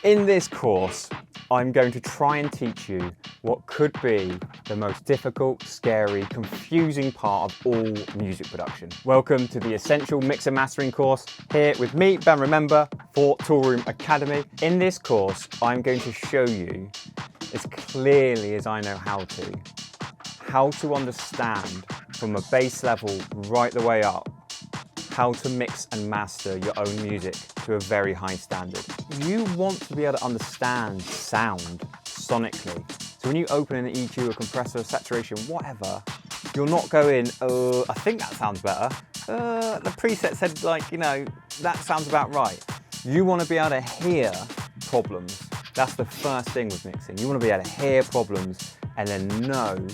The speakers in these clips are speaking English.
In this course, I'm going to try and teach you what could be the most difficult, scary, confusing part of all music production. Welcome to the Essential Mix and Mastering course, here with me, Ben Remember, for Toolroom Academy. In this course, I'm going to show you, as clearly as I know how to understand from a bass level right the way up, how to mix and master your own music to a very high standard. You want to be able to understand sound sonically. So when you open an EQ, a compressor, a saturation, whatever, you're not going, I think that sounds better. The preset said, like, you know, that sounds about right. You want to be able to hear problems. That's the first thing with mixing. You want to be able to hear problems and then know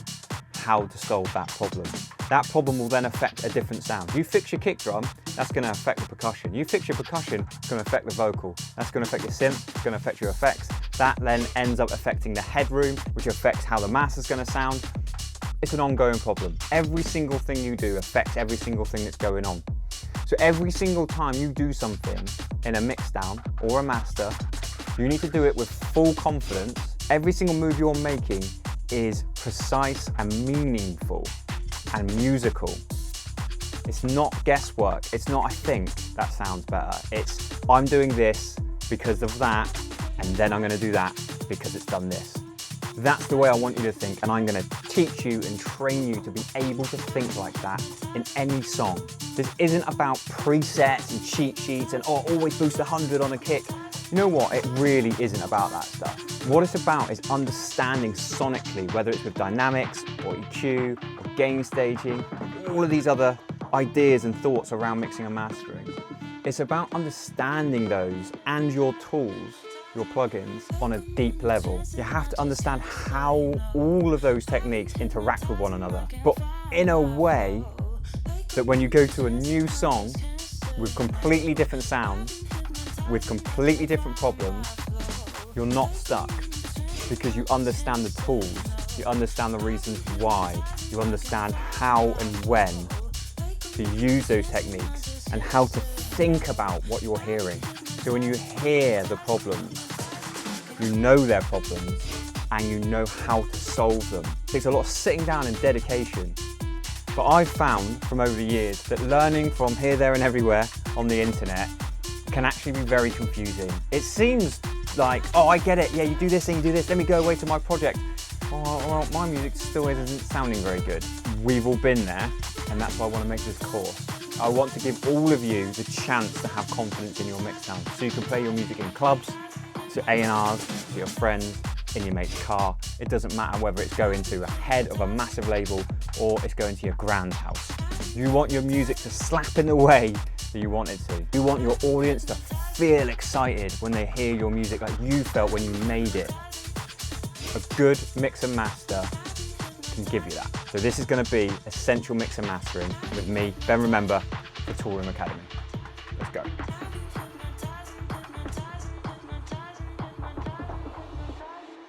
how to solve that problem. That problem will then affect a different sound. You fix your kick drum, that's going to affect the percussion. You fix your percussion, it's going to affect the vocal. That's going to affect your synth, it's going to affect your effects. That then ends up affecting the headroom, which affects how the master's going to sound. It's an ongoing problem. Every single thing you do affects every single thing that's going on. So every single time you do something in a mixdown or a master, you need to do it with full confidence. Every single move you're making is precise and meaningful and musical. It's not guesswork. It's not, I think that sounds better. It's, I'm doing this because of that, and then I'm going to do that because it's done this. That's the way I want you to think, and I'm going to teach you and train you to be able to think like that in any song. This isn't about presets and cheat sheets and always boost 100 on a kick. You know what? It really isn't about that stuff. What it's about is understanding sonically, whether it's with dynamics or EQ or Gainstaging, all of these other ideas and thoughts around mixing and mastering. It's about understanding those and your tools, your plugins, on a deep level. You have to understand how all of those techniques interact with one another, but in a way that when you go to a new song with completely different sounds, with completely different problems, you're not stuck because you understand the tools, you understand the reasons why, you understand how and when to use those techniques and how to think about what you're hearing. So when you hear the problems, you know their problems and you know how to solve them. It takes a lot of sitting down and dedication. But I've found from over the years that learning from here, there and everywhere on the internet can actually be very confusing. It seems like, oh, I get it, yeah, you do this and you do this, let me go away to my project. Oh, well, my music still isn't sounding very good. We've all been there, and that's why I want to make this course. I want to give all of you the chance to have confidence in your mix sound, so you can play your music in clubs, to A&Rs, to your friends, in your mate's car. It doesn't matter whether it's going to a head of a massive label or it's going to your grand house. You want your music to slap in the way that you want it to. You want your audience to feel excited when they hear your music like you felt when you made it. A good mix and master can give you that. So this is going to be Essential Mix and Mastering with me, Ben Remember, for Toolroom Academy. Let's go.